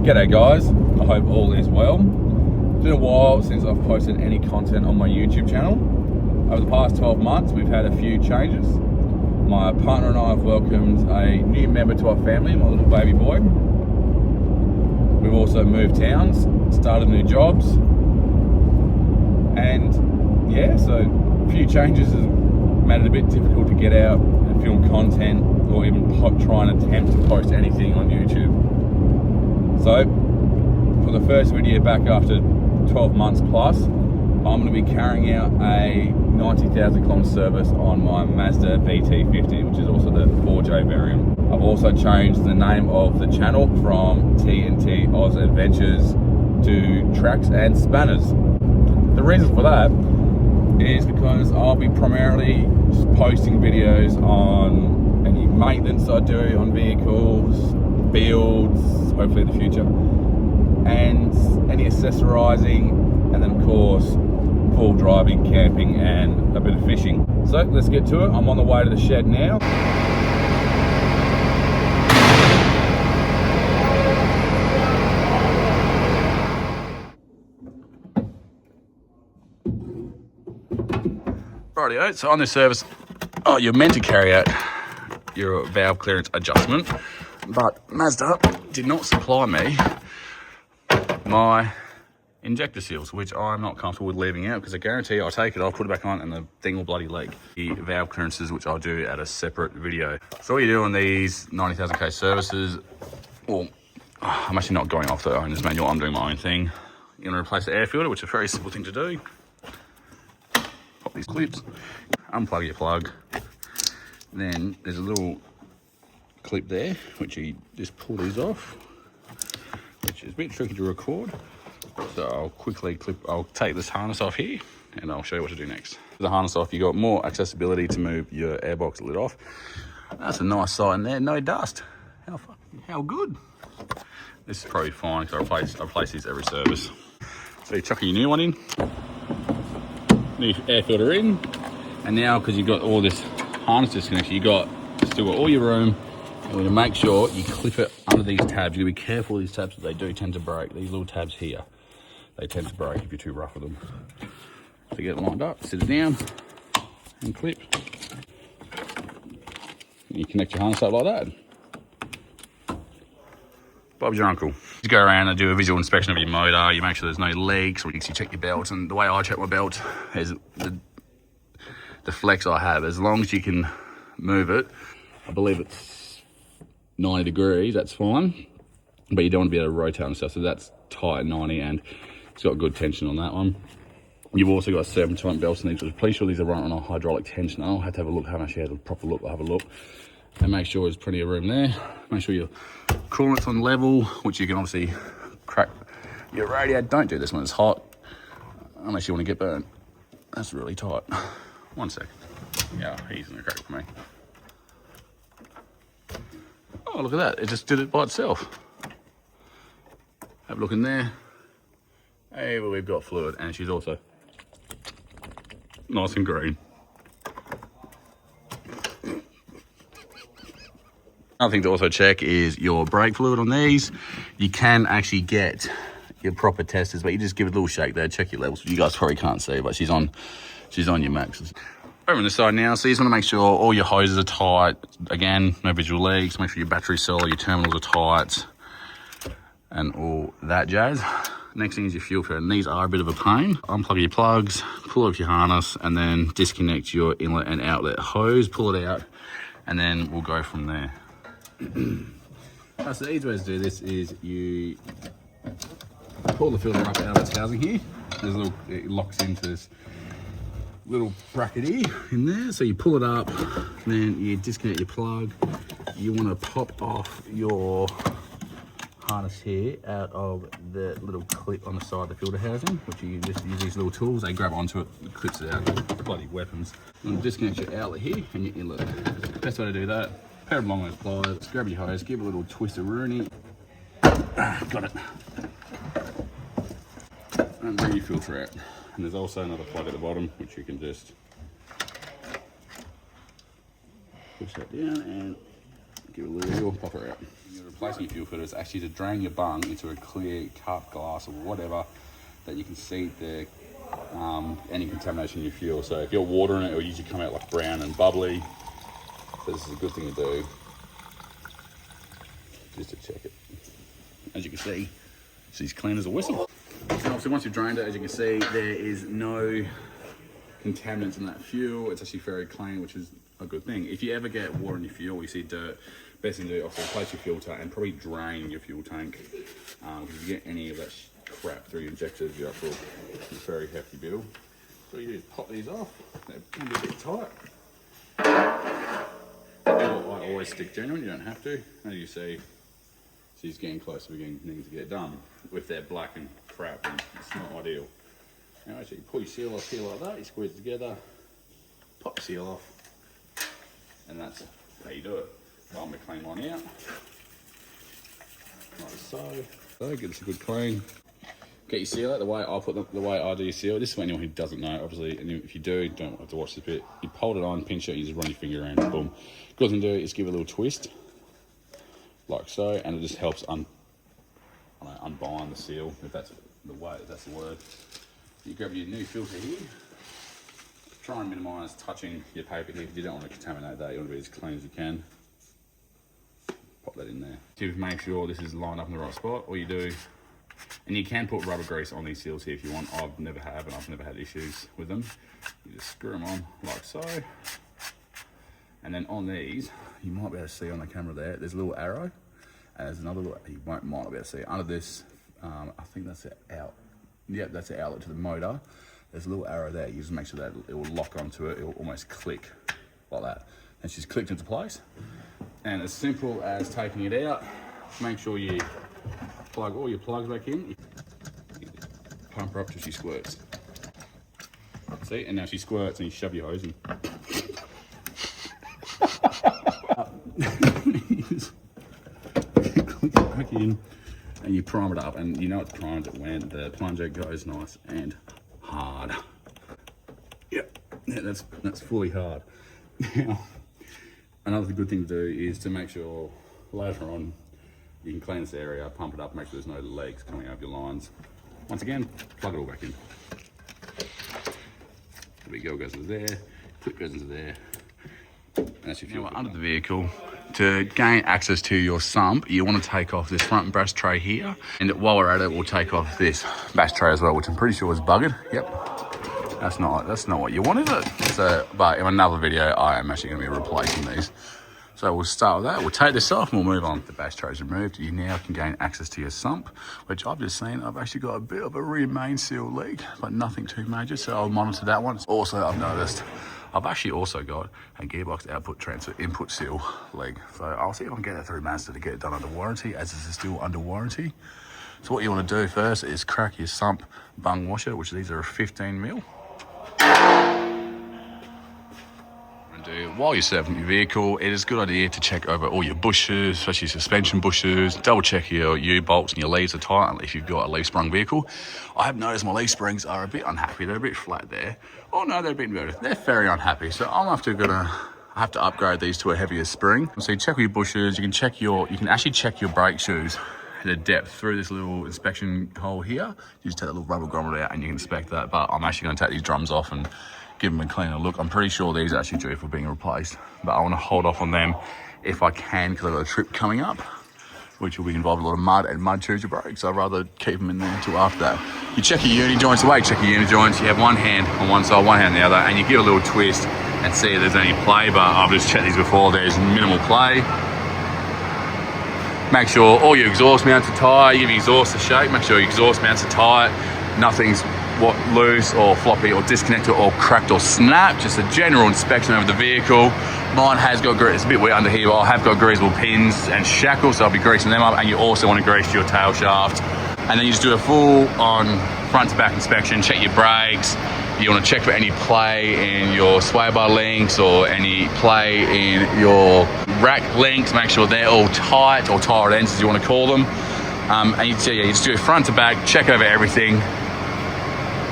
G'day guys, I hope all is well. It's been a while since I've posted any content on my YouTube channel. Over the past 12 months we've had a few changes. My partner and I have welcomed a new member to our family, my little baby boy. We've also moved towns, started new jobs, and yeah, so a few changes has made it a bit difficult to get out and film content or even try and attempt to post anything on YouTube. So for the first video back after 12 months plus, I'm going to be carrying out a 90,000 kilometer service on my Mazda BT50, which is also the 4J variant. I've also changed the name of the channel from TNT Oz Adventures to Tracks and Spanners. The reason for that is because I'll be primarily just posting videos on any maintenance I do on vehicles, builds, hopefully in the future, and any accessorizing, and then of course full driving, camping, and a bit of fishing. So let's get to it. I'm on the way to the shed now. Rightio, so on this service, you're meant to carry out your valve clearance adjustment, but Mazda did not supply me my injector seals, which I'm not comfortable with leaving out, because I guarantee I'll take it, I'll put it back on and the thing will bloody leak. The valve clearances, which I'll do at a separate video. So what you do on these 90,000k services, well, I'm actually not going off the owner's manual, I'm doing my own thing. You're gonna replace the air filter, which is a very simple thing to do. Pop these clips, unplug your plug. Then there's a little clip there, which you just pull these off, which is a bit tricky to record. So I'll take this harness off here and I'll show you what to do next. With the harness off, you got more accessibility to move your airbox lid off. That's a nice sight in there, no dust. How good. This is probably fine because I replace these every service. So you chuck your new one in, new air filter in, and now because you've got all this harness disconnection, still got all your room, and we're going to make sure you clip it under these tabs. You've got to be careful with these tabs, they do tend to break. These little tabs here, they tend to break if you're too rough with them. So get it lined up, sit it down, and clip. And you connect your harness up like that. Bob's your uncle. You go around and do a visual inspection of your motor, you make sure there's no leaks, or you check your belt, and the way I check my belt is the flex I have, as long as you can move it, I believe it's 90 degrees, that's fine, but you don't want to be able to rotate and stuff, so that's tight at 90, and it's got good tension on that one. You've also got serpentine belts in these, which I'm pretty sure these are running on a hydraulic tension. I'll have to have a look, haven't actually had a proper look, I'll have a look, and make sure there's plenty of room there. Make sure your coolant's on level, which you can obviously crack your radiator. Don't do this when it's hot, unless you want to get burnt. That's really tight. 1 second. Yeah, he's gonna crack it for me. Oh, look at that. It just did it by itself. Have a look in there. Hey, well, we've got fluid, and she's also nice and green. Another thing to also check is your brake fluid on these. You can actually get your proper testers, but you just give it a little shake there, check your levels. You guys probably can't see, but she's on your maxes. Over on the side now, so you just want to make sure all your hoses are tight. Again, no visual leaks. Make sure your battery cell, your terminals are tight, and all that jazz. Next thing is your fuel filter, and these are a bit of a pain. Unplug your plugs, pull off your harness, and then disconnect your inlet and outlet hose. Pull it out, and then we'll go from there. So the easy way to do this is you pull the filter up out of its housing here. There's a little, it locks into this little bracket here in there, so you pull it up, then you disconnect your plug. You want to pop off your harness here out of the little clip on the side of the filter housing, which you just use these little tools, they grab onto it, it clips it out, bloody weapons. And disconnect your outlet here and your inlet. Best way to do that, pair of long hose pliers, grab your hose, give it a little twist of Rooney. Got it. And bring your filter out. And there's also another plug at the bottom, which you can just push that down and give it a little wiggle, pop her out. When you're replacing your fuel filter, it's actually to drain your bung into a clear cup, glass, or whatever that you can see the any contamination in your fuel. So if you're watering it, it'll usually come out like brown and bubbly. So this is a good thing to do, just to check it. As you can see, she's clean as a whistle. And obviously once you've drained it, as you can see, there is no contaminants in that fuel. It's actually very clean, which is a good thing. If you ever get water in your fuel, you see dirt, best thing to do, obviously replace your filter and probably drain your fuel tank. Because if you get any of that crap through your injectors, you're up for a very hefty bill. So you just pop these off, they can be a bit tight. I always stick genuine, you don't have to. As you see, she's getting close to beginning to get done. With that black and crap, and it's not ideal. Now actually pull your seal off here like that, you squeeze it together, pop the seal off, and that's how you do it. So I'm gonna clean one out, like so. So get this a good clean. Get your seal out the way I put the way I do your seal. This is for anyone who doesn't know, obviously, and if you do, you don't have to watch this bit. You hold it on, pinch it, you just run your finger around, boom. Good thing to do is give it a little twist, like so, and it just helps unbind the seal, if that's the way, if that's the word. You grab your new filter here. Try and minimise touching your paper here, because you don't want to contaminate that. You want to be as clean as you can. Pop that in there. To make sure this is lined up in the right spot, all you do, and you can put rubber grease on these seals here if you want. I've never have, and I've never had issues with them. You just screw them on like so. And then on these, you might be able to see on the camera there's a little arrow. And there's another little, you might not be able to see. Under this, I think that's the out. Yep, that's the outlet to the motor. There's a little arrow there. You just make sure that it will lock onto it. It will almost click like that. And she's clicked into place. And as simple as taking it out, make sure you plug all your plugs back in. Pump her up till she squirts. See, and now she squirts and you shove your hose in. Click it back in and you prime it up, and you know it's primed when the plunger goes nice and hard. Yep, yeah, that's fully hard. Now, another good thing to do is to make sure later on you can clean this area, pump it up, make sure there's no legs coming out of your lines. Once again, plug it all back in. The big girl goes into there, clip goes into there. And that's your fuel. Now, under the vehicle, to gain access to your sump, you want to take off this front brass tray here. And while we're at it, we'll take off this brass tray as well, which I'm pretty sure is buggered. Yep. That's not what you want, is it? So, but in another video, I am actually going to be replacing these. So we'll start with that. We'll take this off and we'll move on. The bash tray is removed. You now can gain access to your sump, which I've just seen. I've actually got a bit of a rear main seal leak, but nothing too major. So I'll monitor that one. Also, I've noticed I've actually also got a gearbox output transfer input seal leak. So I'll see if I can get that through Mazda to get it done under warranty, as this is still under warranty. So what you want to do first is crack your sump bung washer, which these are a 15mm. While you're serving your vehicle, it is a good idea to check over all your bushes, especially suspension bushes. Double check your U-bolts and your leaves are tight if you've got a leaf sprung vehicle. I have noticed my leaf springs are a bit unhappy. They're a bit flat there. Oh no, they're a bit better. They're very unhappy. So I have to upgrade these to a heavier spring. So you check your bushes. You can actually check your brake shoes, the depth through this little inspection hole here. You just take that little rubber grommet out and you can inspect that. But I'm actually going to take these drums off and give them a cleaner look. I'm pretty sure these are actually due for being replaced, but I want to hold off on them if I can, because I've got a trip coming up which will be involved in a lot of mud, and mud chews your brakes. So I'd rather keep them in there until after that. You check your uni joints. The way you check your uni joints, you have one hand on one side, one hand on the other, and you give a little twist and see if there's any play. But I've just checked these before, there's minimal play. Make sure all your exhaust mounts are tight. Give your exhaust a shake. Make sure your exhaust mounts are tight. Nothing's loose or floppy or disconnected or cracked or snapped. Just a general inspection of the vehicle. Mine has got grease. It's a bit wet under here, but I have got greasable pins and shackles, so I'll be greasing them up. And you also want to grease your tail shaft. And then you just do a full on front to back inspection. Check your brakes. You want to check for any play in your sway bar links or any play in your rack links. Make sure they're all tight, or tight ends as you want to call them. And you just do it front to back, check over everything.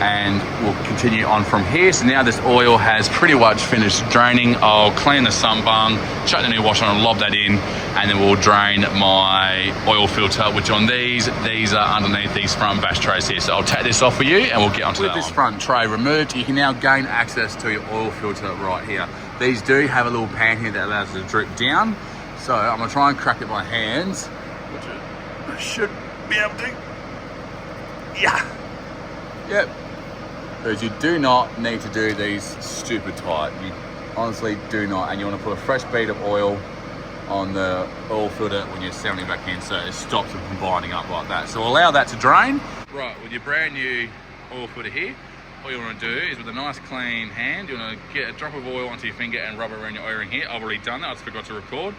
and we'll continue on from here. So now this oil has pretty much finished draining. I'll clean the sump bung, chuck the new wash on and lob that in, and then we'll drain my oil filter, which on these are underneath these front bash trays here. So I'll take this off for you and we'll get onto that. With this front tray removed, you can now gain access to your oil filter right here. These do have a little pan here that allows it to drip down. So I'm gonna try and crack it with my hands, which I should be able to. Yeah. Yep. Because you do not need to do these stupid tight. You honestly do not. And you want to put a fresh bead of oil on the oil filter when you're sounding back in, so it stops it from binding up like that. So allow that to drain. Right, with your brand new oil filter here, all you want to do is with a nice clean hand, you want to get a drop of oil onto your finger and rub it around your O-ring here. I've already done that, I just forgot to record.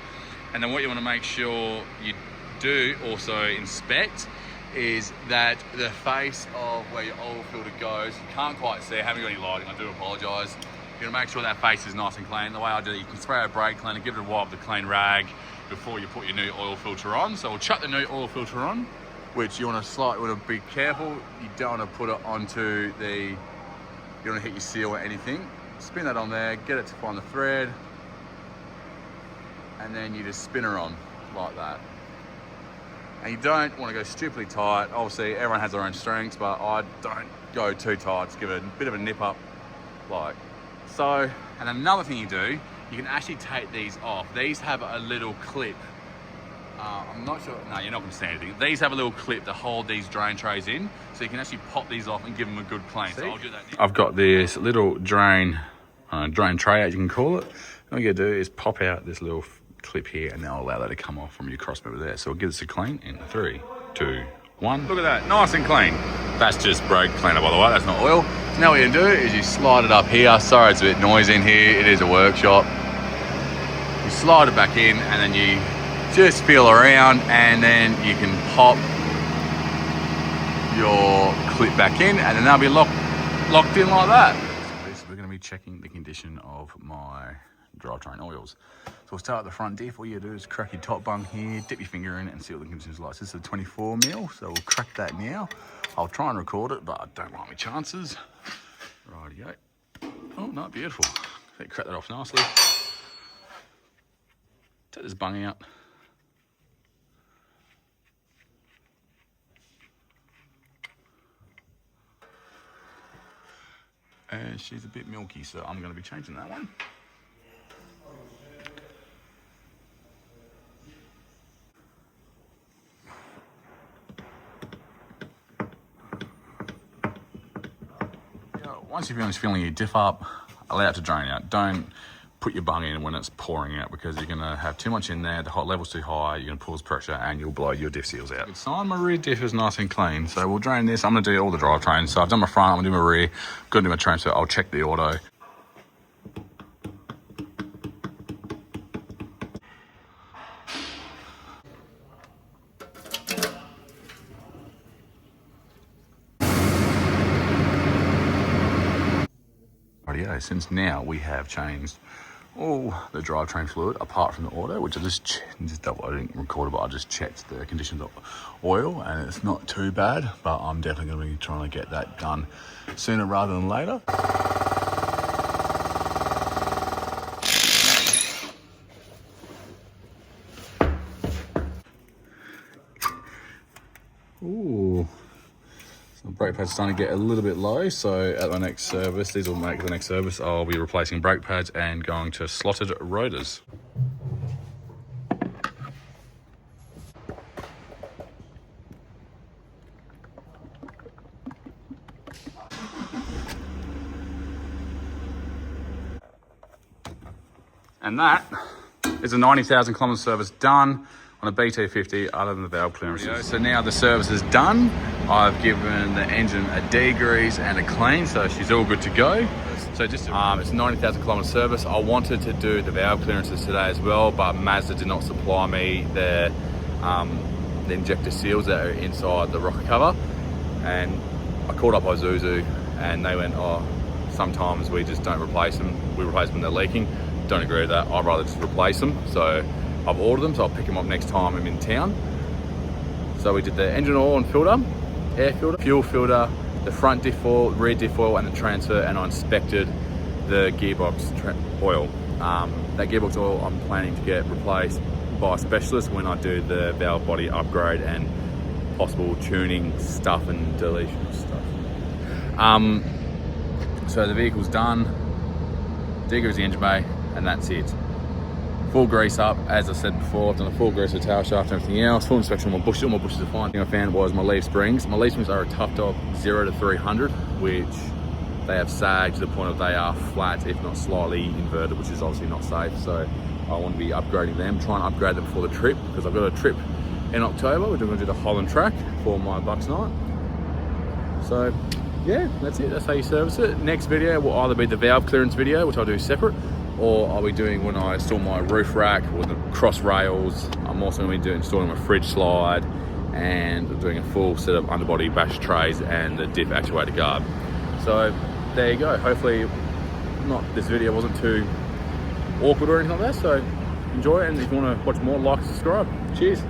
And then what you want to make sure you do also inspect is that the face of where your oil filter goes, you can't quite see, I haven't got any lighting, I do apologise. You're gonna make sure that face is nice and clean. The way I do it, you can spray a brake cleaner, give it a wipe with a clean rag before you put your new oil filter on. So we'll chuck the new oil filter on, which you wanna be careful, you don't wanna put it onto you don't wanna hit your seal or anything. Spin that on there, get it to find the thread, and then you just spin her on like that. And you don't want to go stupidly tight. Obviously, everyone has their own strengths, but I don't go too tight. Just give it a bit of a nip up, like so. And another thing you do, you can actually take these off. These have a little clip. I'm not sure, no, you're not gonna see anything. These have a little clip to hold these drain trays in, so you can actually pop these off and give them a good clean. So I'll do that now. I've got this little drain tray, as you can call it. All you gotta do is pop out this little clip here, and then I'll allow that to come off from your cross member there. So we'll give this a clean in 3, 2, 1. Look at that, nice and clean. That's just brake cleaner, by the way, that's not oil. So now what you do is you slide it up here. Sorry, it's a bit noisy in here, it is a workshop. You slide it back in, and then you just feel around, and then you can pop your clip back in, and then they'll be locked in like that. So we're going to be checking the condition of my drivetrain oils. So we'll start at the front diff. All you do is crack your top bung here, dip your finger in it and see what the condition is like. So this is a 24 mil, so we'll crack that now. I'll try and record it, but I don't like my chances. Rightio. Oh no, beautiful. So crack that off nicely. Take this bung out. And she's a bit milky, so I'm going to be changing that one. Once you've finished filling your diff up, allow it to drain out. Don't put your bung in when it's pouring out, because you're going to have too much in there, the hot level's too high, you're going to cause pressure and you'll blow your diff seals out. Good sign, my rear diff is nice and clean. So we'll drain this. I'm going to do all the drivetrains. So I've done my front, I'm going to do my rear, going to do my transfer. I'll check the auto. Since now we have changed all the drivetrain fluid apart from the auto, which I just double, I didn't record it, but I just checked the condition of the oil and it's not too bad, but I'm definitely going to be trying to get that done sooner rather than later. Ooh. The brake pad's starting to get a little bit low, so at my next service, these will make the next service, I'll be replacing brake pads and going to slotted rotors. And that is a 90,000 kilometre service done on a BT50 other than the valve clearances. So now the service is done. I've given the engine a degrease and a clean, so she's all good to go. So just it's a 90,000 kilometre service. I wanted to do the valve clearances today as well, but Mazda did not supply me the injector seals that are inside the rocker cover. And I called up Isuzu and they went, oh, sometimes we just don't replace them. We replace them when they're leaking. Don't agree with that. I'd rather just replace them. So I've ordered them, so I'll pick them up next time I'm in town. So we did the engine oil and filter, air filter, fuel filter, the front diff oil, rear diff oil, and the transfer, and I inspected the gearbox oil. That gearbox oil I'm planning to get replaced by a specialist when I do the valve body upgrade and possible tuning stuff and deletion stuff. So the vehicle's done, degrease the engine bay, and that's it. Full grease up, as I said before. I've done a full grease of the tail shaft and everything else. Full inspection of my bushes. All my bushes are fine. The thing I found was my leaf springs. My leaf springs are a tough top 0 to 300, which they have sagged to the point of they are flat, if not slightly inverted, which is obviously not safe. So I want to be upgrading them, try and upgrade them before the trip, because I've got a trip in October. We're going to do the Holland track for my Bucks night. So yeah, that's it. That's how you service it. Next video will either be the valve clearance video, which I'll do separate, or I'll be doing when I install my roof rack with the cross rails. I'm also going to be installing my fridge slide and doing a full set of underbody bash trays and the diff actuator guard. So there you go. Hopefully this video wasn't too awkward or anything like that. So enjoy it, and if you want to watch more, like and subscribe. Cheers.